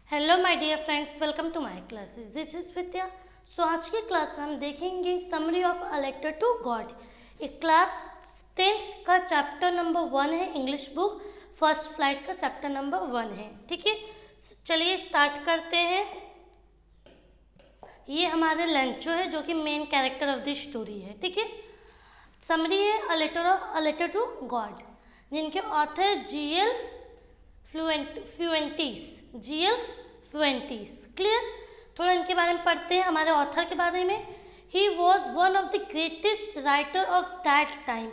Hello my dear friends, welcome to my classes. This is Vidya. So आज की class में हम देखेंगे summary of a letter to God. एक क्लास 10th का चैप्टर नंबर 1 है, इंग्लिश बुक फर्स्ट फ्लाइट का चैप्टर नंबर 1 है। ठीक है, चलिए स्टार्ट करते हैं। ये हमारे लेंचो है जो कि main character of this story है। ठीक है, समरी है अ लेटर टू गॉड, जिनके ऑथर जीएल फ्लुएंटीस। क्लियर, थोड़ा इनके बारे में पढ़ते हैं, हमारे ऑथर के बारे में। He was one of the greatest writer of that time.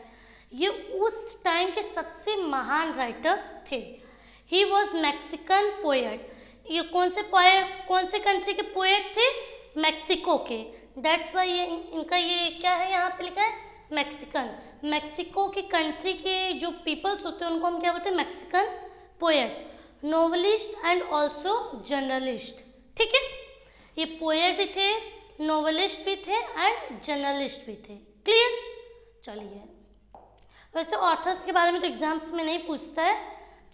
ये उस टाइम के सबसे महान राइटर थे। He was Mexican poet. ये कौन से कंट्री के पोएट थे? मैक्सिको के। दैट्स वाई ये इनका ये क्या है, यहाँ पे लिखा है मैक्सिकन। मैक्सिको की कंट्री के जो पीपल्स होते हैं उनको हम क्या बोलते हैं? Mexican poet, novelist and also journalist. ठीक है, ये पोएट भी थे, नोवेलिस्ट भी थे एंड जर्नलिस्ट भी थे। क्लियर, चलिए। वैसे ऑथर्स के बारे में तो एग्जाम्स में नहीं पूछता है।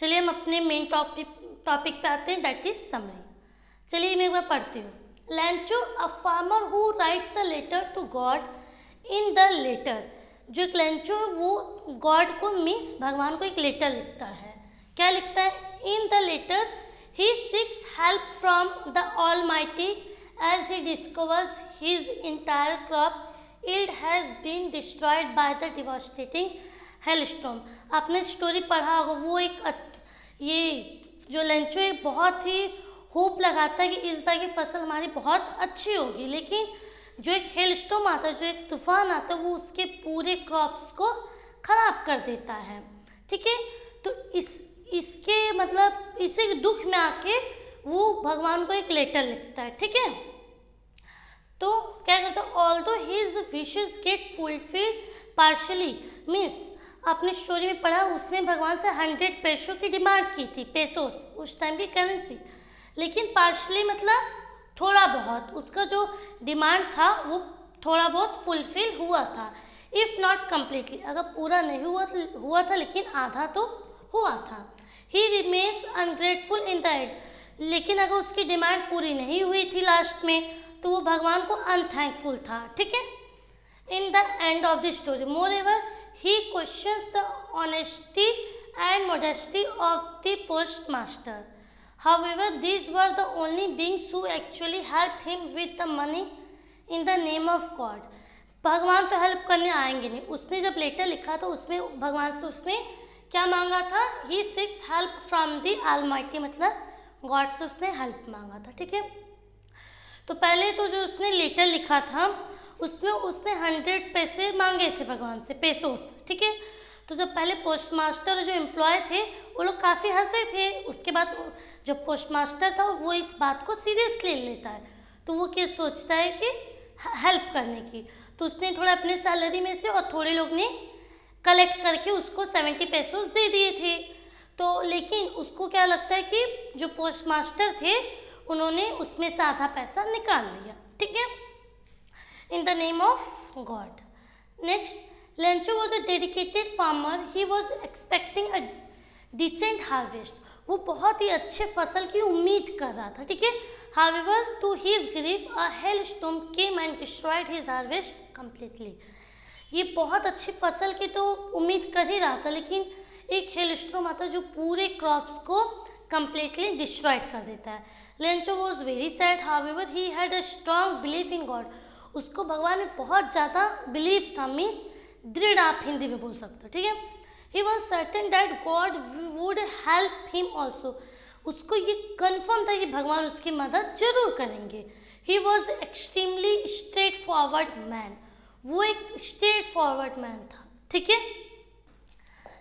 चलिए हम अपने मेन टॉपिक पे आते हैं, दैट इज समरी। चलिए मैं एक बार पढ़ती हूँ। Lencho, a farmer who writes a letter to God. In the letter, जो एक लेंचो वो गॉड को मीन्स भगवान को एक लेटर लिखता है। क्या लिखता है? In the letter he seeks help from the almighty as he discovers his entire crop yield has been destroyed by the devastating hailstorm. आपने स्टोरी पढ़ा होगा, वो ये जो लेंचो है बहुत ही होप लगाता है कि इस बार की फसल हमारी बहुत अच्छी होगी, लेकिन जो एक हेलस्टॉर्म आता है, जो एक तूफान आता है, वो उसके पूरे क्रॉप्स को खराब कर देता है। ठीक है, तो इसके मतलब इसी दुख में आके वो भगवान को एक लेटर लिखता है। ठीक है, तो क्या करता है? Although his wishes gate fulfilled partially, means आपने स्टोरी में पढ़ा, उसने भगवान से 100 पैसों की डिमांड की थी, पेसोस उस टाइम की करेंसी, लेकिन पार्शली मतलब थोड़ा बहुत, उसका जो डिमांड था वो थोड़ा बहुत फुलफिल हुआ था। इफ़ नॉट कम्प्लीटली, अगर पूरा नहीं हुआ था लेकिन आधा तो हुआ था। ही remains ungrateful in the end, लेकिन अगर उसकी डिमांड पूरी नहीं हुई थी लास्ट में, तो वो भगवान को अनथैंकफुल था। ठीक है, in the end of the story more ever he questions the honesty and modesty of the post master. However, these were the only beings who actually helped him with the money in the name of God. भगवान तो help करने आएंगे नहीं। उसने जब letter लिखा था उसमें भगवान से उसने क्या मांगा था? He seeks help from the almighty, मतलब गॉड से उसने हेल्प मांगा था। ठीक है, तो पहले तो जो उसने लेटर लिखा था उसमें उसने 100 पैसे मांगे थे भगवान से, पेसोस। ठीक है, तो जब पहले पोस्ट मास्टर जो एम्प्लॉय थे वो लोग काफ़ी हंसे थे। उसके बाद जो पोस्ट मास्टर था वो इस बात को सीरियसली लेता है, तो वो क्या सोचता है कि हेल्प करने की, तो उसने थोड़ा अपने सैलरी में से और थोड़े लोग ने कलेक्ट करके उसको 70 पैसोस दे दिए थे। तो लेकिन उसको क्या लगता है कि जो पोस्ट मास्टर थे उन्होंने उसमें से आधा पैसा निकाल लिया। ठीक है, in the name of God. Next, Lencho was a dedicated farmer. He was expecting a decent harvest. वो बहुत ही अच्छे फसल की उम्मीद कर रहा था। ठीक है, however to his grief a hailstorm came and destroyed his harvest completely. ये बहुत अच्छी फसल की तो उम्मीद कर ही रहा था, लेकिन एक हेलस्टॉर्म आता है जो पूरे क्रॉप्स को कंप्लीटली डिस्ट्रॉयड कर देता है। Lencho was very sad, however he had a strong belief in God. उसको भगवान में बहुत ज़्यादा बिलीफ था, मीन्स दृढ़, आप हिंदी में बोल सकते हो। ठीक है, he was certain that God would help him also. उसको ये कन्फर्म था कि भगवान उसकी मदद जरूर करेंगे। He was extremely straightforward man. वो एक स्ट्रेट फॉरवर्ड मैन था। ठीक है,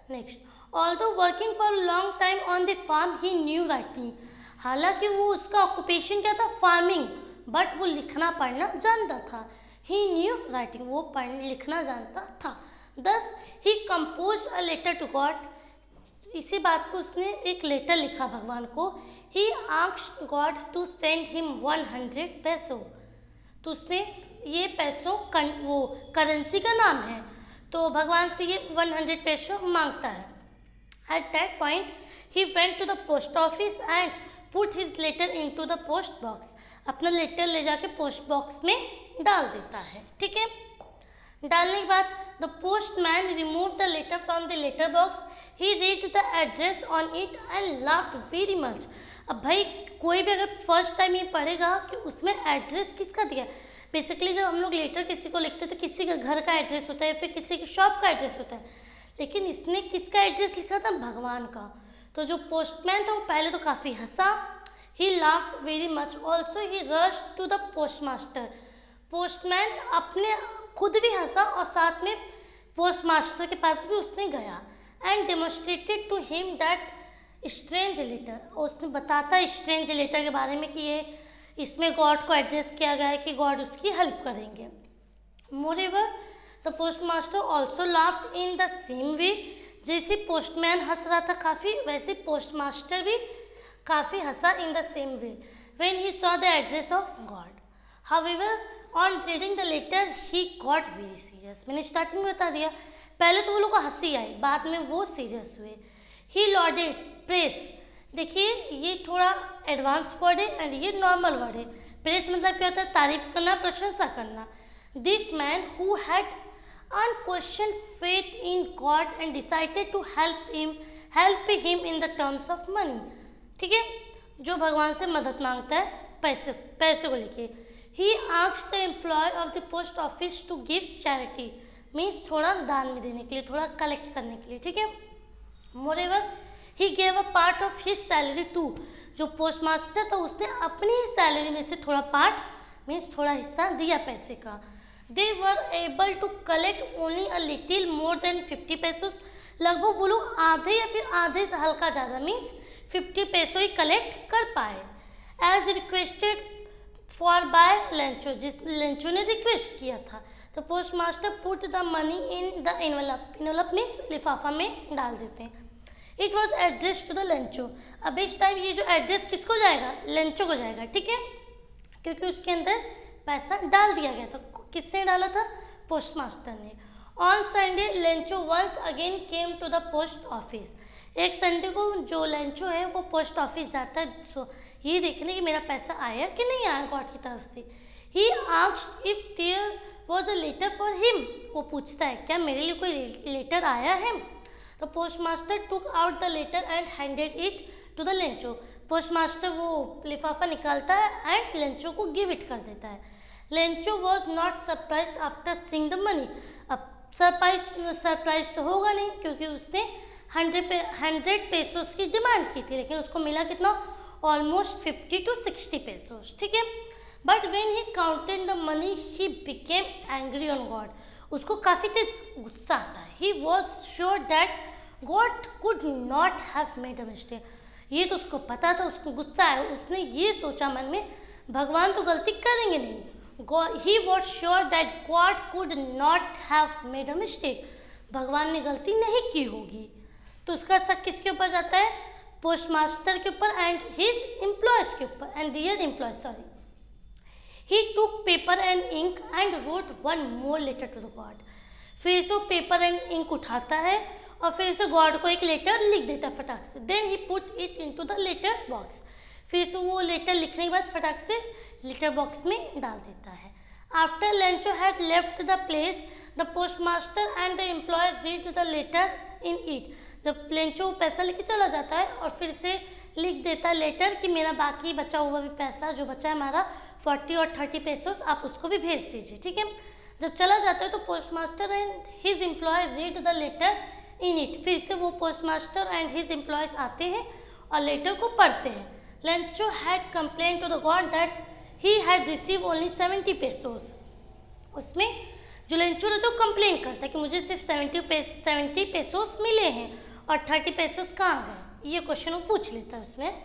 next, although working for long time on the farm he knew writing. हालांकि वो उसका ऑक्यूपेशन क्या था? फार्मिंग, बट वो लिखना पढ़ना जानता था। ही न्यू राइटिंग, वो पढ़ना लिखना जानता था। Thus he compose a letter to God. इसी बात को उसने एक लेटर लिखा भगवान को। He asked God to send him 100 पैसों। तो उसने ये पैसों वो करेंसी का नाम है, तो भगवान से ये 100 पैसों मांगता है। At that point he went to the post office and put his letter into the post box, अपना लेटर ले जाके पोस्ट बॉक्स में डाल देता है। ठीक है, डालने के बाद the postman remove the letter from the letter box, he read the address on it and laughed very much. अब भाई कोई भी अगर फर्स्ट टाइम ये पढ़ेगा कि उसमें एड्रेस किसका दिया है, बेसिकली जब हम लोग लेटर किसी को लिखते हैं तो किसी के घर का एड्रेस होता है, फिर किसी की शॉप का एड्रेस होता है, लेकिन इसने किसका एड्रेस लिखा था, भगवान का। तो जो पोस्टमैन था वो पहले तो काफ़ी हंसा, he laughed very much, also he rush to the postmaster. Postman अपने खुद भी हंसा और साथ में पोस्टमास्टर के पास भी उसने गया, and demonstrated to him that strange letter, उसने बताता स्ट्रेंज लेटर के बारे में कि ये इसमें गॉड को एड्रेस किया गया है कि गॉड उसकी हेल्प करेंगे। Moreover the postmaster also laughed in the same वे, जैसे पोस्टमैन हंस रहा था काफ़ी, वैसे पोस्टमास्टर भी काफ़ी हंसा in the same way when he saw the address of God. However on reading the letter he got very serious. मैंने स्टार्टिंग में बता दिया, पहले तो वो लोग को हंसी आई, बाद में वो सीरियस हुए। ही लॉडेड प्रेस, देखिए ये थोड़ा एडवांस वर्ड है एंड ये नॉर्मल वर्ड है। प्रेस मतलब क्या होता है, तारीफ करना, प्रशंसा करना। This man who had unquestion faith in God and decided to help him in the terms of money. ठीक है, जो भगवान से मदद मांगता है पैसे को लेके। He asked the employ of the post office to give charity, means थोड़ा दान में देने के लिए, थोड़ा कलेक्ट करने के लिए। ठीक है, moreover he gave a part of his salary to, जो पोस्टमास्टर था उसने अपनी ही सैलरी में से थोड़ा पार्ट मीन्स थोड़ा हिस्सा दिया पैसे का। They were able to collect only a little more than 50 पैसों, लगभग वो लोग आधे या फिर आधे से हल्का ज़्यादा मीन्स 50 पैसों ही कलेक्ट कर पाए। As requested for by Lencho, जिस लेंचो ने रिक्वेस्ट किया था। तो postmaster put the money in the envelope, envelope means लिफाफा में डाल देते हैं। It was address to the Lencho, अब इस टाइम ये जो एड्रेस किसको जाएगा, लेंचो को जाएगा। ठीक है, क्योंकि उसके अंदर पैसा डाल दिया गया था। किसने डाला था, पोस्टमास्टर ने। On Sunday Lencho once again came to the post office, एक संडे को जो लेंचो है वो पोस्ट ऑफिस जाता है ये देखने कि मेरा पैसा आया कि नहीं आया गॉड की तरफ से। He asked if there was a letter for him, वो पूछता है क्या मेरे लिए कोई लेटर आया है। तो postmaster took out the letter and handed it to the Lencho, postmaster वो लिफाफा निकालता है एंड लेंचो को गिव इट कर देता है। Lencho was not surprise after seeing the money, अब सरप्राइज तो होगा नहीं क्योंकि उसने 100 पेसोस की डिमांड की थी, लेकिन उसको मिला कितना, ऑलमोस्ट 50 to 60 पेसोस। ठीक है, but when he counted the money he became angry on God, उसको काफ़ी तेज गुस्सा आता है। He was sure that God could not have made a mistake, ये तो उसको पता था, उसको गुस्सा आया, उसने ये सोचा मन में भगवान तो गलती करेंगे नहीं। He was sure that God could not have made a mistake, भगवान ने गलती नहीं की होगी। तो उसका शक किसके ऊपर जाता है, पोस्टमास्टर के ऊपर एंड हिज एम्प्लॉयज के ऊपर and their employees, sorry. He took paper and ink and wrote one more letter to the God, फिर से वो पेपर एंड इंक उठाता है और फिर से गॉड को एक लेटर लिख देता है फटाक से। Then he put it into the letter box, फिर से वो लेटर लिखने के बाद फटाक से लेटर बॉक्स में डाल देता है। After Lencho had left the place the postmaster and the employ read the letter in it, जब लेंचो पैसा लेके चला जाता है और फिर से लिख देता है लेटर कि मेरा बाकी बचा हुआ भी पैसा जो बचा है हमारा 40 और 30 पेसोस, आप उसको भी भेज दीजिए। ठीक है, जब चला जाता है तो postmaster and his employ read the letter in it, फिर से वो पोस्टमास्टर एंड हिज एम्प्लॉयज आते हैं और लेटर को पढ़ते हैं। Lencho had complain to the God that he had receive only 70 pesos, उसमें जो लेंचो है तो कंप्लेन करता है कि मुझे सिर्फ 70 पेसोस मिले हैं और 30 पेसोस कहाँ गए, ये क्वेश्चन वो पूछ लेता है उसमें।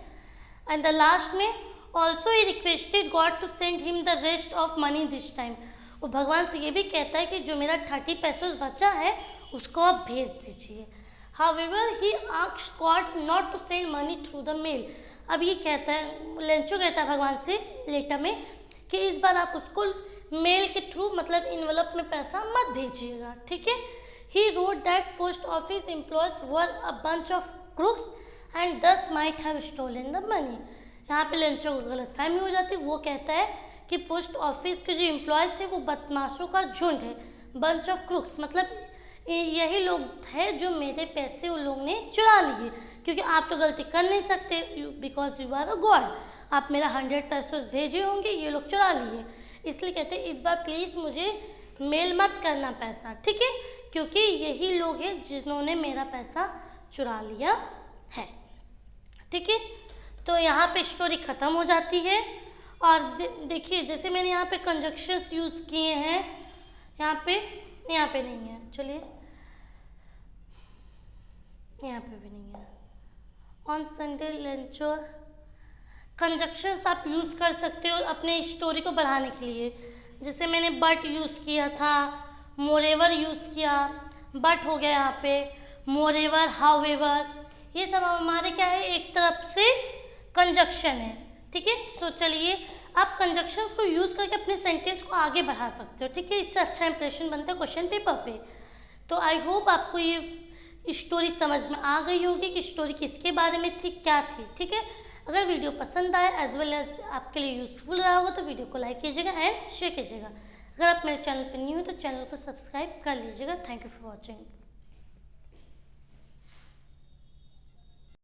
एंड द लास्ट में also he requested God to send him the rest of money this time, वो भगवान से ये भी कहता है कि जो मेरा 30 पेसोस बचा है उसको आप भेज दीजिए। However he asked God not to send money through the mail, अब ये कहता है लेंचो कहता है भगवान से लेटर में कि इस बार आप उसको मेल के थ्रू मतलब इन्वेलप में पैसा मत भेजिएगा। ठीक है, he wrote that post office employees were a bunch of crooks and thus might have stolen the money, यहाँ पे लेंचो को गलतफहमी हो जाती है। वो कहता है कि पोस्ट ऑफिस के जो एम्प्लॉयज़ थे वो बदमाशों का झुंड है, बंच ऑफ क्रुक्स, मतलब यही लोग थे जो मेरे पैसे उन लोगों ने चुरा लिए, क्योंकि आप तो गलती कर नहीं सकते, because you are a God. आप मेरा 100 पेसोस भेजे होंगे, ये लोग चुरा लिए, इसलिए कहते हैं इस बार प्लीज़ मुझे मेल मत करना पैसा, ठीक है, क्योंकि यही लोग हैं जिन्होंने मेरा पैसा चुरा लिया है, ठीक है। तो यहाँ पे स्टोरी ख़त्म हो जाती है। और देखिए जैसे मैंने यहाँ पे कंजक्शंस यूज़ किए हैं, यहाँ पे नहीं है, चलिए यहाँ पे भी नहीं है। ऑन संडे लेंचो कंजक्शंस आप यूज़ कर सकते हो अपने स्टोरी को बढ़ाने के लिए। जैसे मैंने बट यूज़ किया था, मोरेवर यूज़ किया, बट हो गया यहाँ पे, मोरेवर, हाउएवर, ये सब हमारे क्या है, एक तरफ से कंजक्शन है, ठीक है। सो चलिए आप कंजक्शन को यूज़ करके अपने सेंटेंस को आगे बढ़ा सकते हो, ठीक है। इससे अच्छा इंप्रेशन बनता है क्वेश्चन पेपर पे। तो आई होप आपको ये स्टोरी समझ में आ गई होगी कि स्टोरी किसके बारे में थी, क्या थी, ठीक है। अगर वीडियो पसंद आए एज वेल एज आपके लिए यूज़फुल रहा होगा तो वीडियो को लाइक कीजिएगा एंड शेयर कीजिएगा। अगर आप मेरे चैनल पर न्यू हो तो चैनल को सब्सक्राइब कर लीजिएगा। Thank you for watching.